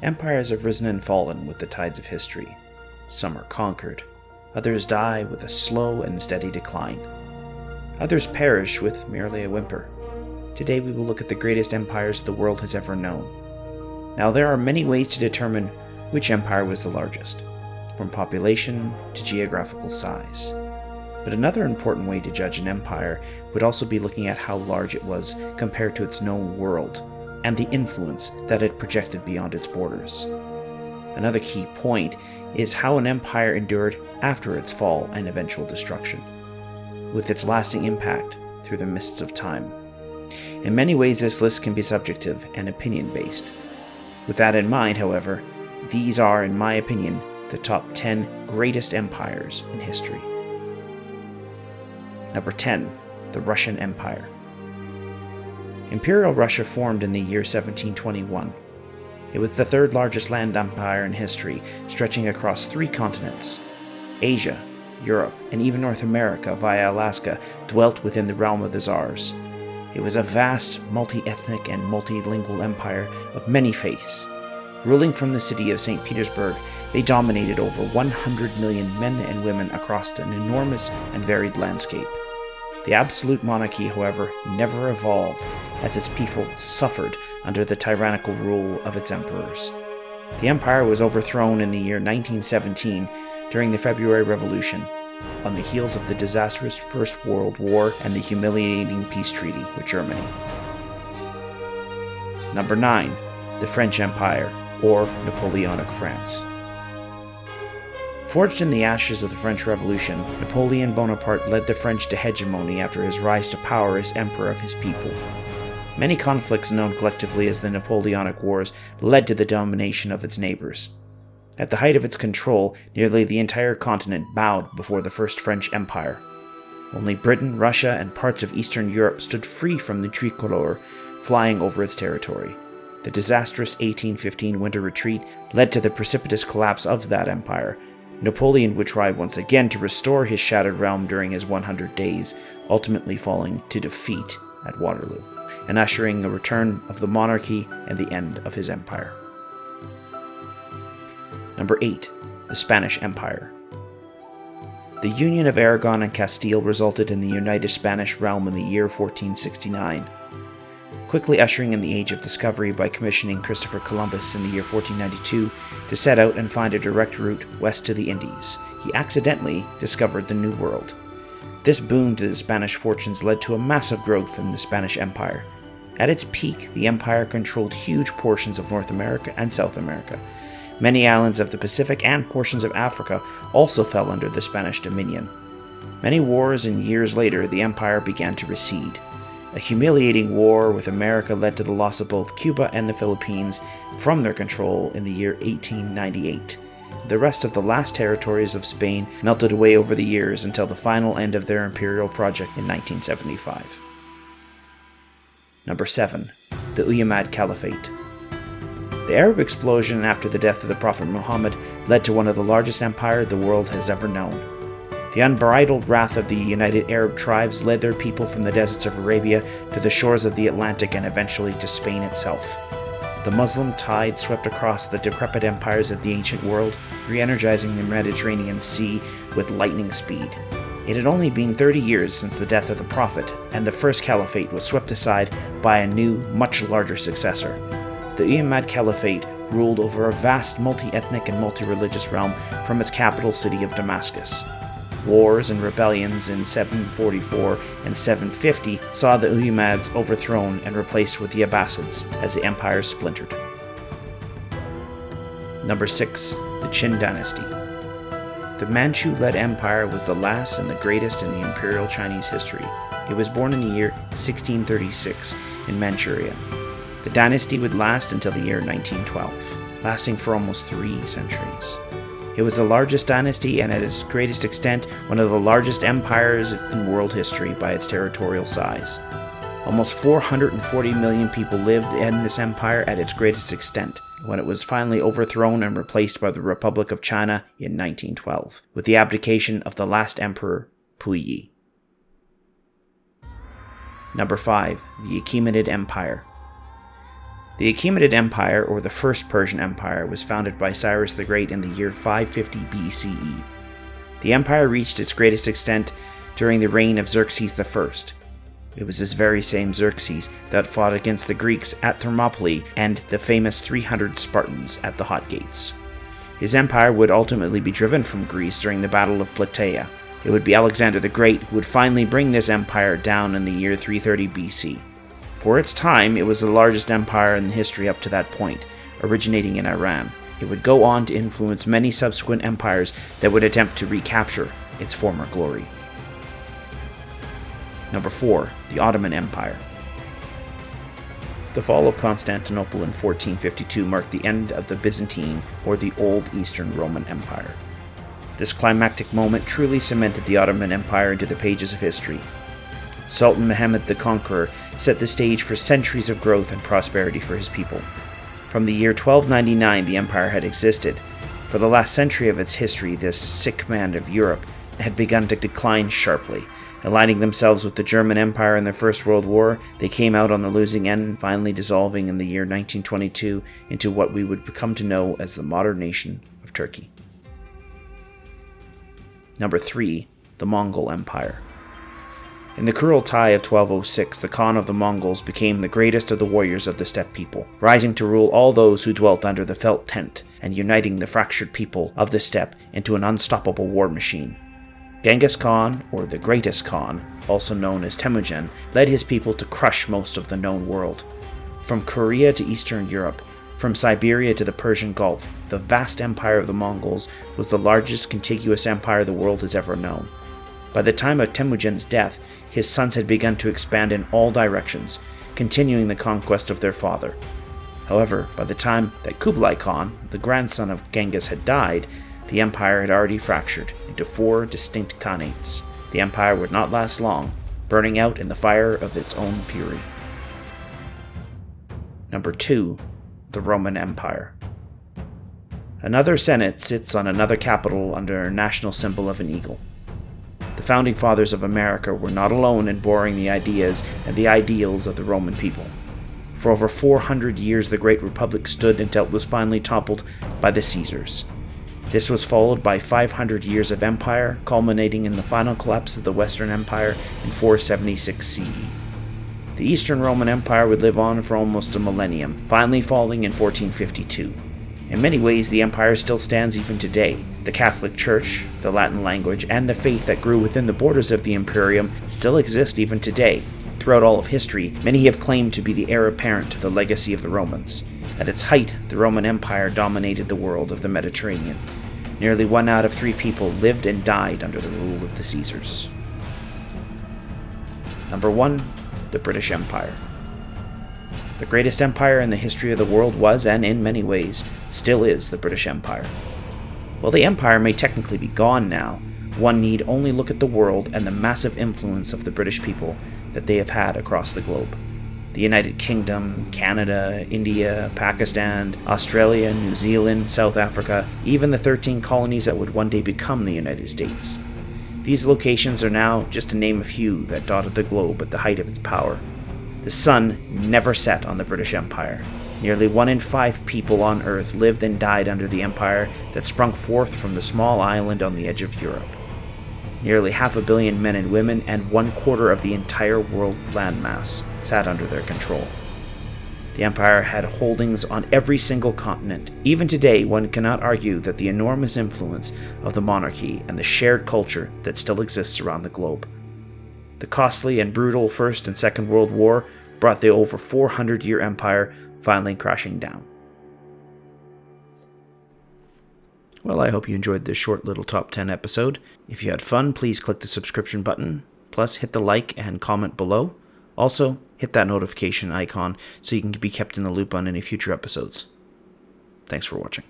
Empires have risen and fallen with the tides of history. Some are conquered. Others die with a slow and steady decline. Others perish with merely a whimper. Today we will look at the greatest empires the world has ever known. Now there are many ways to determine which empire was the largest, from population to geographical size. But another important way to judge an empire would also be looking at how large it was compared to its known world, and the influence that it projected beyond its borders. Another key point is how an empire endured after its fall and eventual destruction, with its lasting impact through the mists of time. In many ways, this list can be subjective and opinion-based. With that in mind, however, these are, in my opinion, the top 10 greatest empires in history. Number 10. The Russian Empire. Imperial Russia formed in the year 1721. It was the third largest land empire in history, stretching across 3 continents. Asia, Europe, and even North America via Alaska dwelt within the realm of the Tsars. It was a vast, multi-ethnic and multilingual empire of many faiths. Ruling from the city of St. Petersburg, they dominated over 100 million men and women across an enormous and varied landscape. The absolute monarchy, however, never evolved, as its people suffered under the tyrannical rule of its emperors. The empire was overthrown in the year 1917 during the February Revolution, on the heels of the disastrous First World War and the humiliating peace treaty with Germany. Number 9. The French Empire, or Napoleonic France. Forged in the ashes of the French Revolution, Napoleon Bonaparte led the French to hegemony after his rise to power as emperor of his people. Many conflicts known collectively as the Napoleonic Wars led to the domination of its neighbors. At the height of its control, nearly the entire continent bowed before the First French Empire. Only Britain, Russia, and parts of Eastern Europe stood free from the tricolor flying over its territory. The disastrous 1815 winter retreat led to the precipitous collapse of that empire. Napoleon would try once again to restore his shattered realm during his 100 days, ultimately falling to defeat at Waterloo, and ushering a return of the monarchy and the end of his empire. Number 8. The Spanish Empire. The union of Aragon and Castile resulted in the united Spanish realm in the year 1469. Quickly ushering in the Age of Discovery by commissioning Christopher Columbus in the year 1492 to set out and find a direct route west to the Indies, he accidentally discovered the New World. This boon to the Spanish fortunes led to a massive growth in the Spanish Empire. At its peak, the empire controlled huge portions of North America and South America. Many islands of the Pacific and portions of Africa also fell under the Spanish dominion. Many wars and years later, the empire began to recede. A humiliating war with America led to the loss of both Cuba and the Philippines from their control in the year 1898. The rest of the last territories of Spain melted away over the years until the final end of their imperial project in 1975. Number 7. The Umayyad Caliphate. The Arab explosion after the death of the Prophet Muhammad led to one of the largest empires the world has ever known. The unbridled wrath of the United Arab Tribes led their people from the deserts of Arabia to the shores of the Atlantic and eventually to Spain itself. The Muslim tide swept across the decrepit empires of the ancient world, re-energizing the Mediterranean Sea with lightning speed. It had only been 30 years since the death of the Prophet, and the first caliphate was swept aside by a new, much larger successor. The Umayyad Caliphate ruled over a vast multi-ethnic and multi-religious realm from its capital city of Damascus. Wars and rebellions in 744 and 750 saw the Umayyads overthrown and replaced with the Abbasids as the empire splintered. Number 6. The Qing Dynasty. The Manchu-led empire was the last and the greatest in the imperial Chinese history. It was born in the year 1636 in Manchuria. The dynasty would last until the year 1912, lasting for almost 3 centuries. It was the largest dynasty and at its greatest extent one of the largest empires in world history by its territorial size. Almost 440 million people lived in this empire at its greatest extent, when it was finally overthrown and replaced by the Republic of China in 1912, with the abdication of the last emperor, Puyi. Number 5. The Achaemenid Empire. The Achaemenid Empire, or the First Persian Empire, was founded by Cyrus the Great in the year 550 BCE. The empire reached its greatest extent during the reign of Xerxes I. It was this very same Xerxes that fought against the Greeks at Thermopylae and the famous 300 Spartans at the Hot Gates. His empire would ultimately be driven from Greece during the Battle of Plataea. It would be Alexander the Great who would finally bring this empire down in the year 330 BC. For its time, it was the largest empire in history up to that point, originating in Iran. It would go on to influence many subsequent empires that would attempt to recapture its former glory. Number 4. The Ottoman Empire. The fall of Constantinople in 1452 marked the end of the Byzantine, or the Old Eastern Roman Empire. This climactic moment truly cemented the Ottoman Empire into the pages of history. Sultan Mehmed the Conqueror set the stage for centuries of growth and prosperity for his people. From the year 1299, the empire had existed. For the last century of its history, this sick man of Europe had begun to decline sharply. Aligning themselves with the German Empire in the First World War, they came out on the losing end, finally dissolving in the year 1922 into what we would come to know as the modern nation of Turkey. Number 3. The Mongol Empire. In the Kurultai of 1206, the Khan of the Mongols became the greatest of the warriors of the steppe people, rising to rule all those who dwelt under the felt tent and uniting the fractured people of the steppe into an unstoppable war machine. Genghis Khan, or the Greatest Khan, also known as Temujin, led his people to crush most of the known world. From Korea to Eastern Europe, from Siberia to the Persian Gulf, the vast empire of the Mongols was the largest contiguous empire the world has ever known. By the time of Temujin's death, his sons had begun to expand in all directions, continuing the conquest of their father. However, by the time that Kublai Khan, the grandson of Genghis, had died, the empire had already fractured into 4 distinct khanates. The empire would not last long, burning out in the fire of its own fury. Number 2. The Roman Empire. Another senate sits on another capital under a national symbol of an eagle. The founding fathers of America were not alone in borrowing the ideas and the ideals of the Roman people. For over 400 years, the Great Republic stood until it was finally toppled by the Caesars. This was followed by 500 years of empire, culminating in the final collapse of the Western Empire in 476 CE. The Eastern Roman Empire would live on for almost a millennium, finally falling in 1452. In many ways, the empire still stands even today. The Catholic Church, the Latin language, and the faith that grew within the borders of the Imperium still exist even today. Throughout all of history, many have claimed to be the heir apparent to the legacy of the Romans. At its height, the Roman Empire dominated the world of the Mediterranean. Nearly 1 out of 3 people lived and died under the rule of the Caesars. Number 1. The British Empire. The greatest empire in the history of the world was, and in many ways, still is, the British Empire. While the empire may technically be gone now, one need only look at the world and the massive influence of the British people that they have had across the globe. The United Kingdom, Canada, India, Pakistan, Australia, New Zealand, South Africa, even the 13 colonies that would one day become the United States. These locations are now just to name a few that dotted the globe at the height of its power. The sun never set on the British Empire. Nearly 1 in 5 people on Earth lived and died under the empire that sprung forth from the small island on the edge of Europe. Nearly 500 million men and women and 1/4 of the entire world landmass sat under their control. The empire had holdings on every single continent. Even today, one cannot argue that the enormous influence of the monarchy and the shared culture that still exists around the globe. The costly and brutal First and Second World War brought the over 400-year empire finally crashing down. Well, I hope you enjoyed this short little top 10 episode. If you had fun, please click the subscription button, plus hit the like and comment below. Also, hit that notification icon so you can be kept in the loop on any future episodes. Thanks for watching.